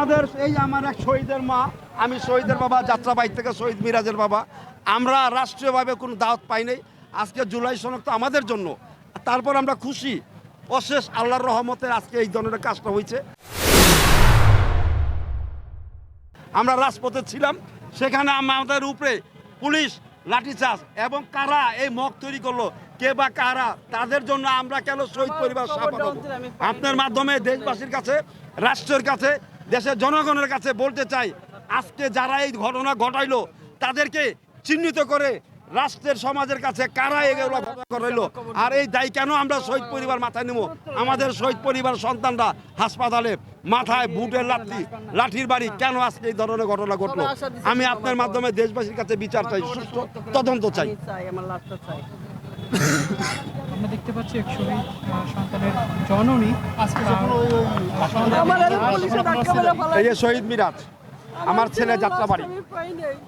আমাদের এই আমার এক শহীদের মা, আমি শহীদের বাবা, যাত্রাবাড়ি থেকে শহীদ মিরাজের বাবা। আমরা রাষ্ট্রীয়ভাবে কোনো দাওয়াত পাই নাই। আজকে জুলাই সনদ তো আমাদের জন্য, তারপর আমরা খুশি, অশেষ আল্লাহর রহমতের আজকে এই ধরনের কাজটা হয়েছে। আমরা রাজপথে ছিলাম, সেখানে আমাদের উপরে পুলিশ লাঠিচার্জ এবং কারা এই মক তৈরি করলো, কে বা কারা, তাদের জন্য আমরা কেন শহীদ পরিবার আপনার মাধ্যমে দেশবাসীর কাছে, রাষ্ট্রের কাছে, দেশের জনগণের কাছে বলতে চাই, আজকে যারা এই ঘটনা ঘটাইলো তাদেরকে চিহ্নিত করে রাষ্ট্রের সমাজের কাছে কারা এগুলো ঘটনা ঘটাইলো, আর এই দায় কেন আমরা শহীদ পরিবার মাথায় নেব। আমাদের শহীদ পরিবার সন্তানরা হাসপাতালে মাথায় বুটের লাঠির বাড়ি, কেন আজকে এই ধরনের ঘটনা ঘটলো। আমি আপনার মাধ্যমে দেশবাসীর কাছে বিচার চাই, সুষ্ঠু তদন্ত চাই। আমরা দেখতে পাচ্ছি এক শহীদ সন্তানের জননী আজকে এই যে শহীদ মিরাজ, আমার ছেলে যাত্রাবাড়ি,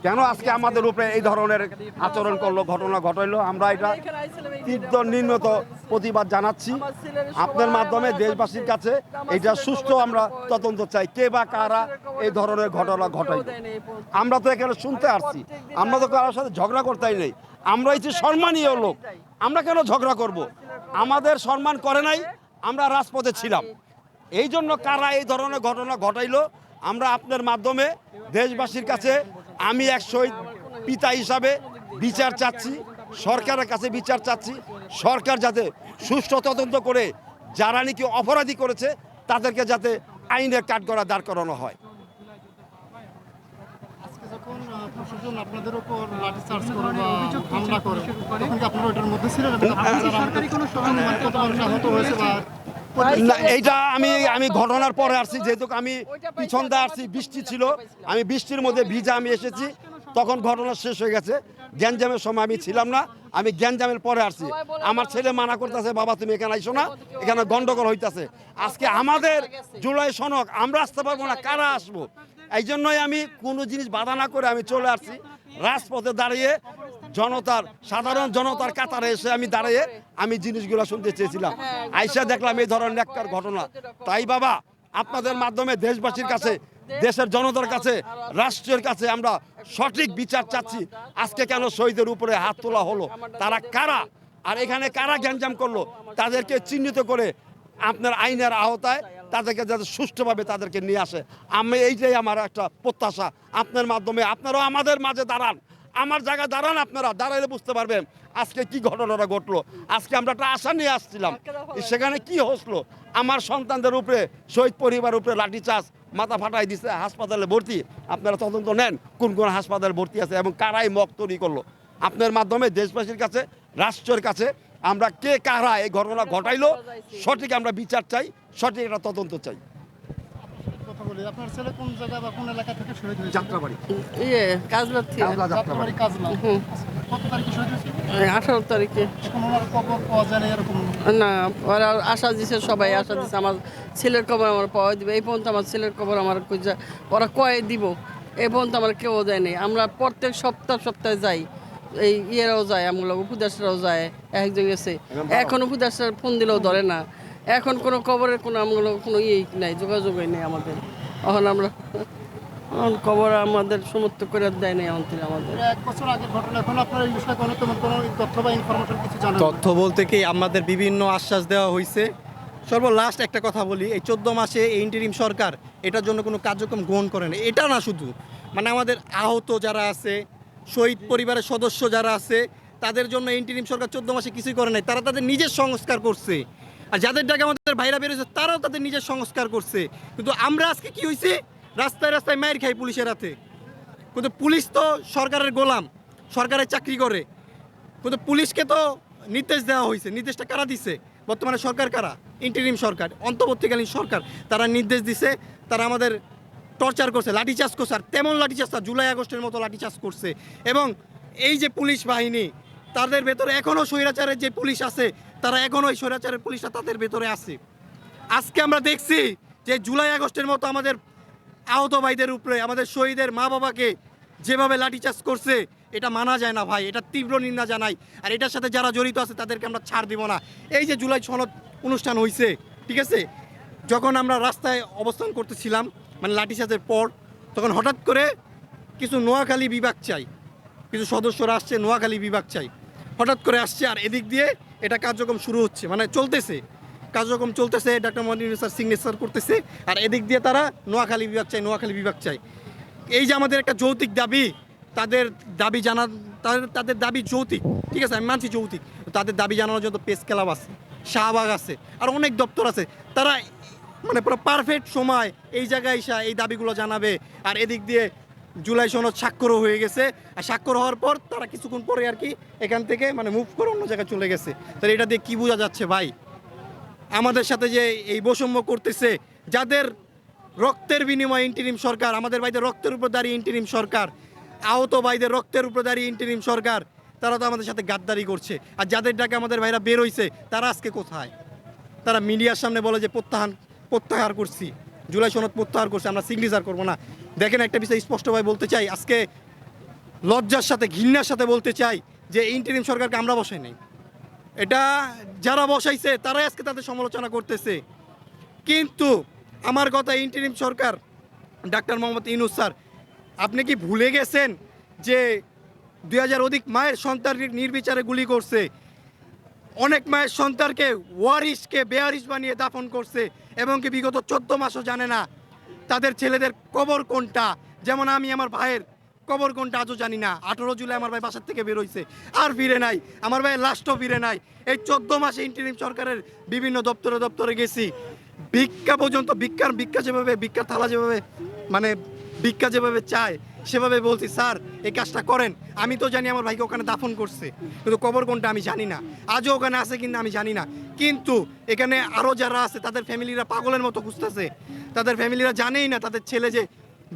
কেন আজকে আমাদের উপরে এই ধরনের আচরণ করলো, ঘটনা ঘটাইলো, আমরা এটা তীব্র নিম্নত প্রতিবাদ জানাচ্ছি। আপনার মাধ্যমে দেশবাসীর কাছে এটা সুষ্ঠু আমরা তদন্ত চাই, কে বা কারা এই ধরনের ঘটনা ঘটাইলো। আমরা তো এখানে শুনতে আসছি, আমরা তো কারোর সাথে ঝগড়া করতেই নেই, আমরা হচ্ছে সম্মানীয় লোক, আমরা কেন ঝগড়া করব। আমাদের সম্মান করে নাই, আমরা রাজপথে ছিলাম, এই জন্য কারা এই ধরনের ঘটনা ঘটাইলো। আমরা আপনার মাধ্যমে দেশবাসীর কাছে, আমি এক শহীদ পিতা হিসাবে বিচার চাচ্ছি, সরকারের কাছে বিচার চাচ্ছি। সরকার যাতে সুষ্ঠু তদন্ত করে যারা নাকি অপরাধী করেছে তাদেরকে যাতে আইনের কাঠগড়ায় দাঁড় করানো হয়। যখন প্রশাসন আপনাদের উপর লাঠিচার্জ করে বা হামলা করে, তখন কি আপনারা ওইটার মধ্যে ছিলেন? কত মানুষ আহত হয়েছে বা না, এইটা আমি ঘটনার পরে আসছি, যেহেতু আমি পিছন দিয়ে আসছি, বৃষ্টি ছিল, আমি বৃষ্টির মধ্যে ভিজা আমি এসেছি, তখন ঘটনা শেষ হয়ে গেছে। গ্যাঞ্জামের সময় আমি ছিলাম না, আমি গ্যাঞ্জামের পরে আসছি। আমার ছেলে মানা করতেছে, বাবা তুমি এখানে আইসো না, এখানে গন্ডগোল হইতেছে। আজকে আমাদের জুলাই সনদ, আমরা আসতে পারবো না, কারা আসবো। এই জন্যই আমি কোনো জিনিস বাধা না করে আমি চলে আসছি, রাজপথে দাঁড়িয়ে সাধারণ জনতার কাতারে এসে আমি দাঁড়িয়ে আমি জিনিসগুলো শুনতে চেয়েছিলাম। আইসা দেখলাম এই ধরনের একটা ঘটনা। তাই বাবা, আপনাদের মাধ্যমে দেশবাসীর কাছে, দেশের জনতার কাছে, রাষ্ট্রের কাছে আমরা সঠিক বিচার চাচ্ছি। আজকে কেন শহীদের উপরে হাত তোলা হলো, তারা কারা, আর এখানে কারা গ্যাঞ্জাম করলো, তাদেরকে চিহ্নিত করে আপনার আইনের আওতায় তাদেরকে যাতে সুষ্ঠুভাবে তাদেরকে নিয়ে আসে। আমি এইটাই আমার একটা প্রত্যাশা। আপনার মাধ্যমে আপনারাও আমাদের মাঝে দাঁড়ান, আমার জায়গায় দাঁড়ান, আপনারা দাঁড়াইলে বুঝতে পারবেন আজকে কি ঘটনাটা ঘটলো। আজকে আমরা একটা আশা নিয়ে আসছিলাম, সেখানে কি হসলো, আমার সন্তানদের উপরে, শহীদ পরিবারের উপরে লাঠিচার্জ, মাথা ফাটাই দিচ্ছে, হাসপাতালে ভর্তি। আপনারা তদন্ত নেন কোন কোন হাসপাতালে ভর্তি আছে এবং কারাই মক তৈরি করলো। আপনার মাধ্যমে দেশবাসীর কাছে, রাষ্ট্রের কাছে আমরা কে কারা এই ঘটনা ঘটাইলো সঠিক আমরা বিচার চাই, সঠিক একটা তদন্ত চাই। কথা বলি, আপনার ছেলে কোন জায়গা বা কোন এলাকা থেকে শহীদ হয়েছে? যাত্রাবাড়ি, কাজলা যাত্রাবাড়ি কাজলা। কত তারিখে শহীদ হয়েছে? 18 তারিখে। এখন ওনার কবর পাওয়া যায় না এরকম? না, ওরা আশা দিছে, সবাই আশা দিছে আমার ছেলের কবর আমার পাওয়া দিবে। এই পর্যন্ত আমার ছেলের কবর আমার ওরা কয়ে দিব, এই পর্যন্ত আমার কেউ দেয়নি। আমরা প্রত্যেক সপ্তাহে যাই, এই ইয়েরাও যায়, আমগুলো উপদেশরাও যায়, একজন গেছে, এখন উপদেশরা ফোন দিলেও ধরে না। এখন কোনো কবরের কোনো আমগুলো কোনো নাই, যোগাযোগই নেই আমাদের। এখন আমরা খবর আমাদের সমর্থ করে দেয় নাই আমাদের। 1 বছর আগের ঘটনা, এখন আপনারা এই বিষয়ে কোনো তথ্য বা ইনফরমেশন কিছু জানেন? তথ্য বলতে কি, আমাদের বিভিন্ন আশ্বাস দেওয়া হয়েছে। সর্বলাস্ট একটা কথা বলি, এই 14 মাসে এই ইন্টারিম সরকার এটার জন্য কোনো কার্যক্রম গ্রহণ করে না। এটা না শুধু, মানে আমাদের আহত যারা আছে, শহীদ পরিবারের সদস্য যারা আছে, তাদের জন্য ইন্টারিম সরকার 14 মাসে কিছুই করে নাই। তারা তাদের নিজের সংস্কার করছে, আর যাদের টাকা আমাদের ভাইরা বেরোচ্ছে তারাও তাদের নিজের সংস্কার করছে। কিন্তু আমরা আজকে কি হয়েছে, রাস্তায় রাস্তায় মায়ের খাই পুলিশের হাতে। কিন্তু পুলিশ তো সরকারের গোলাম, সরকারের চাকরি করে, কিন্তু পুলিশকে তো নির্দেশ দেওয়া হয়েছে। নির্দেশটা কারা দিছে? বর্তমানে সরকার কারা? ইন্টারিম সরকার, অন্তর্বর্তীকালীন সরকার। তারা নির্দেশ দিছে, তারা আমাদের টর্চার করছে, লাঠিচার্জ করছে, আর তেমন লাঠিচার্জ না, জুলাই আগস্টের মতো লাঠিচার্জ করছে। এবং এই যে পুলিশ বাহিনী, তাদের ভেতরে এখনও স্বৈরাচারের যে পুলিশ আছে, তারা এখনও ওই স্বৈরাচারের পুলিশটা তাদের ভেতরে আছে। আজকে আমরা দেখছি যে জুলাই আগস্টের মতো আমাদের আহত ভাইদের উপরে, আমাদের শহীদের মা বাবাকে যেভাবে লাঠিচার্জ করছে, এটা মানা যায় না ভাই, এটা তীব্র নিন্দা জানাই। আর এটার সাথে যারা জড়িত আছে তাদেরকে আমরা ছাড় দিব না। এই যে জুলাই সনদ অনুষ্ঠান হয়েছে, ঠিক আছে, যখন আমরা রাস্তায় অবস্থান করতেছিলাম, মানে লাঠিচার্জের পর তখন হঠাৎ করে কিছু নোয়াখালী বিভাগ চাই, কিছু সদস্যরা আসছে নোয়াখালী বিভাগ চাই, হঠাৎ করে আসছে আর এদিক দিয়ে এটা কার্যক্রম শুরু হচ্ছে, মানে চলতেছে, কার্যক্রম চলতেছে, doctor Mohammad Yunus sir signature করতেছে আর এদিক দিয়ে তারা নোয়াখালী বিভাগ চাই, নোয়াখালী বিভাগ চাই। এই যে আমাদের একটা যৌক্তিক দাবি, তাদের দাবি জানা, তাদের দাবি যৌক্তিক, ঠিক আছে আমি মানছি যৌক্তিক, তাদের দাবি জানানোর জন্য প্রেস ক্লাব আছে, শাহবাগ আছে, আর অনেক দপ্তর আছে, তারা মানে পুরো পারফেক্ট সময় এই জায়গায় এসে এই দাবিগুলো জানাবে। আর এদিক দিয়ে জুলাই সনদ স্বাক্ষরও হয়ে গেছে, আর স্বাক্ষর হওয়ার পর তারা কিছুক্ষণ পরে আর কি এখান থেকে মানে মুভ করে অন্য জায়গায় চলে গেছে। তাহলে এটা দিয়ে কী বোঝা যাচ্ছে ভাই, আমাদের সাথে যে এই বৈষম্য করতেছে, যাদের রক্তের বিনিময়ে ইন্টারিম সরকার, আমাদের ভাইদের রক্তের উপর দাঁড়িয়ে ইন্টারিম সরকার, আহত ভাইদের রক্তের উপর দাঁড়িয়ে ইন্টারিম সরকার, তারা তো আমাদের সাথে গাদ্দারি করছে। আর যাদের ডাকে আমাদের ভাইরা বের হইছে তারা আজকে কোথায়? তারা মিডিয়ার সামনে বলে যে প্রত্যাহার করছি, জুলাই সনদ প্রত্যাহার করছি, আমরা সিগনেচার করবো না। দেখেন একটা বিষয় স্পষ্টভাবে বলতে চাই, আজকে লজ্জার সাথে ঘৃণার সাথে বলতে চাই যে ইন্টারিম সরকারকে আমরা বসাই নাই, এটা যারা বসাইছে তারাই আজকে তাদের সমালোচনা করতেছে। কিন্তু আমার কথা, ইন্টারিম সরকার ডাক্তার মোহাম্মদ ইউনূস স্যার, আপনি কি ভুলে গেছেন যে 2000 অধিক মায়ের সন্তান নির্বিচারে গুলি করছে, অনেক মায়ের সন্তানকে ওয়ারিশকে বেয়ারিশ বানিয়ে দাফন করছে, এবং কি বিগত 14 মাসও জানে না তাদের ছেলেদের কবর কোনটা। যেমন আমি আমার ভাইয়ের কবর কোনটা আজও জানি না। 18 জুলাই আমার ভাই বাসার থেকে বেরোইছে, আর ফিরে নাই, আমার ভাইয়ের লাশটাও ফিরে নাই। এই 14 মাসে ইন্টারিম সরকারের বিভিন্ন দপ্তরে গেছি, ভিক্ষা পর্যন্ত, ভিক্ষা যেভাবে, ভিক্ষার থালা যেভাবে মানে ভিক্ষা যেভাবে চায় সেভাবে বলছি, স্যার এই কাজটা করেন। আমি তো জানি আমার ভাইকে ওখানে দাফন করছে, কিন্তু কবর কোনটা আমি জানি না, আজও ওখানে আছে কিনা আমি জানি না। কিন্তু এখানে আরও যারা আছে তাদের ফ্যামিলিরা পাগলের মতো খুঁজতেছে, তাদের ফ্যামিলিরা জানেই না তাদের ছেলে যে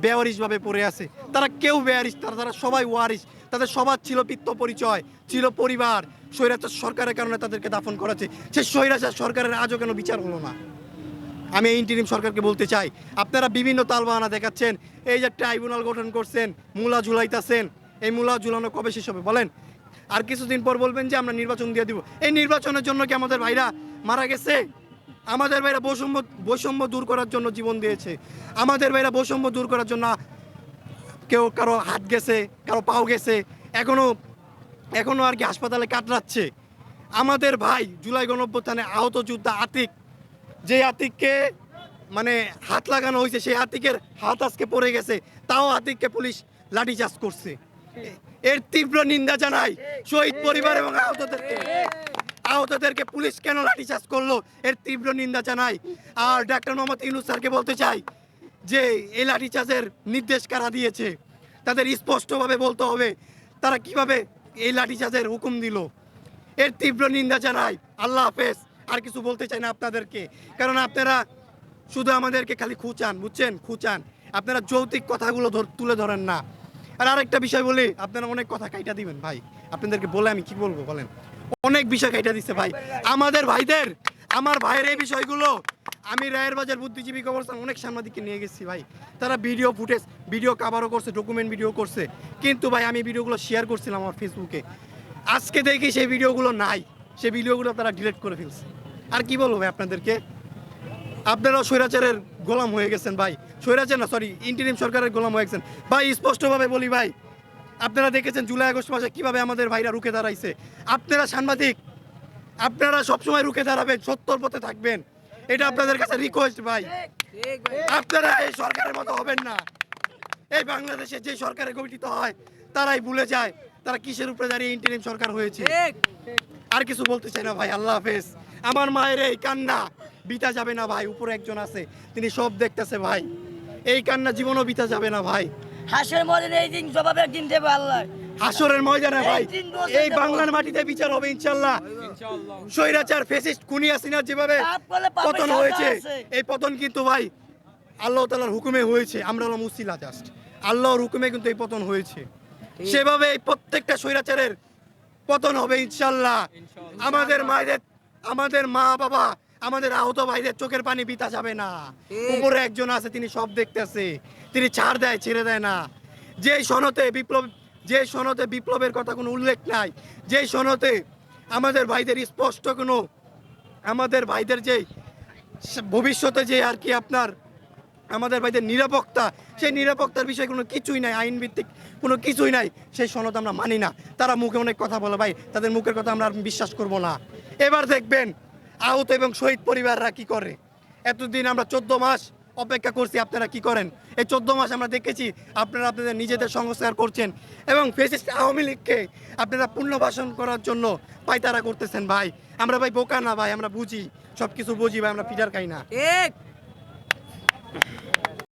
বেওয়ারিশভাবে পড়ে আছে। তারা কেউ বেওয়ারিশ, তারা সবাই ওয়ারিশ, তাদের সবার ছিল পিত্ত পরিচয়, ছিল পরিবার। স্বৈরাচার সরকারের কারণে তাদেরকে দাফন করাচ্ছে, সেই স্বৈরাচার সরকারের আজও কেন বিচার হলো না? আমি এই ইন্টারিম সরকারকে বলতে চাই, আপনারা বিভিন্ন তালবাহানা দেখাচ্ছেন, এই যে ট্রাইব্যুনাল গঠন করছেন, মূলা ঝুলাইতেছেন, এই মূলা ঝুলানো কবে শেষ হবে বলেন? আর কিছুদিন পর বলবেন যে আমরা নির্বাচন দিয়ে দিব। এই নির্বাচনের জন্য কি আমাদের ভাইরা মারা গেছে? আমাদের ভাইরা বৈষম্য দূর করার জন্য জীবন দিয়েছে, আমাদের ভাইরা বৈষম্য দূর করার জন্য কেউ কারো হাত গেছে, কারো পাও গেছে, এখনো আর কি হাসপাতালে কাতরাচ্ছে। আমাদের ভাই জুলাই গণঅভ্যুত্থানে আহত যোদ্ধা আতিক, যে আতিককে মানে হাত লাগানো হয়েছে, সেই আতিকের হাত আজকে পড়ে গেছে, তাও আতিককে পুলিশ লাঠিচার্জ করছে। এর তীব্র নিন্দা জানাই শহীদ পরিবার এবং আহতদেরকে পুলিশ কেন লাঠিচার্জ করলো, এর তীব্র নিন্দা জানাই। আর ডাক্তার মোহাম্মদ ইউনূস স্যারকে বলতে চাই যে এই লাঠিচার্জের নির্দেশ কারা দিয়েছে, তাদের স্পষ্টভাবে বলতে হবে তারা কিভাবে এই লাঠিচার্জের হুকুম দিল, এর তীব্র নিন্দা জানাই। আল্লাহ হাফেজ, আর কিছু বলতে চাই না আপনাদেরকে, কারণ আপনারা শুধু আমাদেরকে খালি খুঁচান, বুঝছেন, খুঁচান, আপনারা যৌক্তিক কথাগুলো তুলে ধরেন না। আর আরেকটা বিষয় বলি, আপনারা অনেক কথা কাইটা দিবেন ভাই, আপনাদেরকে বলে আমি কি বলবো বলেন, অনেক বিষয় কাইটা দিচ্ছে ভাই আমাদের ভাইদের, আমার ভাইয়ের এই বিষয়গুলো আমি রায়ের বাজার বুদ্ধিজীবী কবরস্থান অনেক সাংবাদিককে নিয়ে গেছি ভাই, তারা ভিডিও ফুটেজ, ভিডিও কাভারও করছে, ডকুমেন্ট ভিডিও করছে, কিন্তু ভাই আমি ভিডিওগুলো শেয়ার করছিলাম আমার ফেসবুকে, আজকে দেখি সেই ভিডিওগুলো নাই, সেই ভিডিওগুলো তারা ডিলিট করে ফেলছে। আর কি বলবো ভাই আপনাদেরকে, আপনারাও স্বৈরাচারের গোলাম হয়ে গেছেন ভাই, স্বৈরাচার না সরি ইন্টারিম সরকারের গোলাম হয়ে গেছেন ভাই। স্পষ্টভাবে বলি ভাই, আপনারা দেখেছেন জুলাই আগস্ট মাসে কিভাবে আমাদের ভাইরা রুখে দাঁড়াইছে। আপনারা সাংবাদিক, আপনারা সবসময় রুখে দাঁড়াবেন, সত্যর পথে থাকবেন, এটা আপনাদের কাছে রিকোয়েস্ট ভাই। আপনারা এই সরকারের মতো হবেন না। এই বাংলাদেশে যে সরকারে গঠিত হয় তারাই ভুলে যায় তারা কিসের উপরে দাঁড়িয়ে ইন্টারিম সরকার হয়েছে। আর কিছু বলতে চাই না ভাই, আল্লাহ হাফেজ। আমার মায়ের এই কান্না বিতা যাবে না ভাই, উপরে একজন আছে তিনি সব দেখতেছে ভাই, এই কান্না জীবনও বিতা যাবে না ভাই। হাসের ময়দানে এই দিন জবাবের দিন দেবে আল্লাহ, হাসরের ময়দানে ভাই এই বাংলার মাটিতে বিচার হবে ইনশাআল্লাহ। স্বৈরাচার ফ্যাসিস্ট খুনি হাসিনার যেভাবে পতন হয়েছে, এই পতন কিন্তু ভাই আল্লাহ তাআলার হুকুমে হয়েছে, আমরা হলাম উসিলা জাস্ট, আল্লাহর হুকুমে কিন্তু এই পতন হয়েছে। সেভাবে এই প্রত্যেকটা স্বৈরাচারের পতন হবে ইনশাআল্লাহ। আমাদের মায়েদের, আমাদের মা বাবা, আমাদের আহত ভাইদের চোখের পানি বিতা যাবে না। উপরে একজন আছে তিনি সব দেখতেছে, তিনি ছাড় দেয়, ছেড়ে দেয় না। যে সনদে বিপ্লবের কথা কোনো উল্লেখ নাই, যে সনদে আমাদের ভাইদের স্পষ্ট কোনো, আমাদের ভাইদের যে ভবিষ্যতে যে আর কি আপনার আমাদের ভাইদের নিরাপত্তা, সেই নিরাপত্তার বিষয়ে কোনো কিছুই নাই, আইন ভিত্তিক কোনো কিছুই নাই, সেই সনদ আমরা মানি না। তারা মুখে অনেক কথা বলে ভাই, তাদের মুখের কথা আমরা আর বিশ্বাস করব না। এবার দেখবেন আহত এবং শহীদ পরিবাররা কি করে। এতদিন আমরা 14 মাস অপেক্ষা করছি, আপনারা কি করেন? এই 14 মাস আমরা দেখেছি আপনারা আপনাদের নিজেদের সংস্কার করছেন এবং ফ্যাসিস্ট আওয়ামী লীগকে আপনারা পুনর্বাসন করার জন্য পায়তারা করতেছেন ভাই। আমরা ভাই বোকা না ভাই, আমরা বুঝি, সব কিছু বুঝি ভাই, আমরা পিটার খাই না।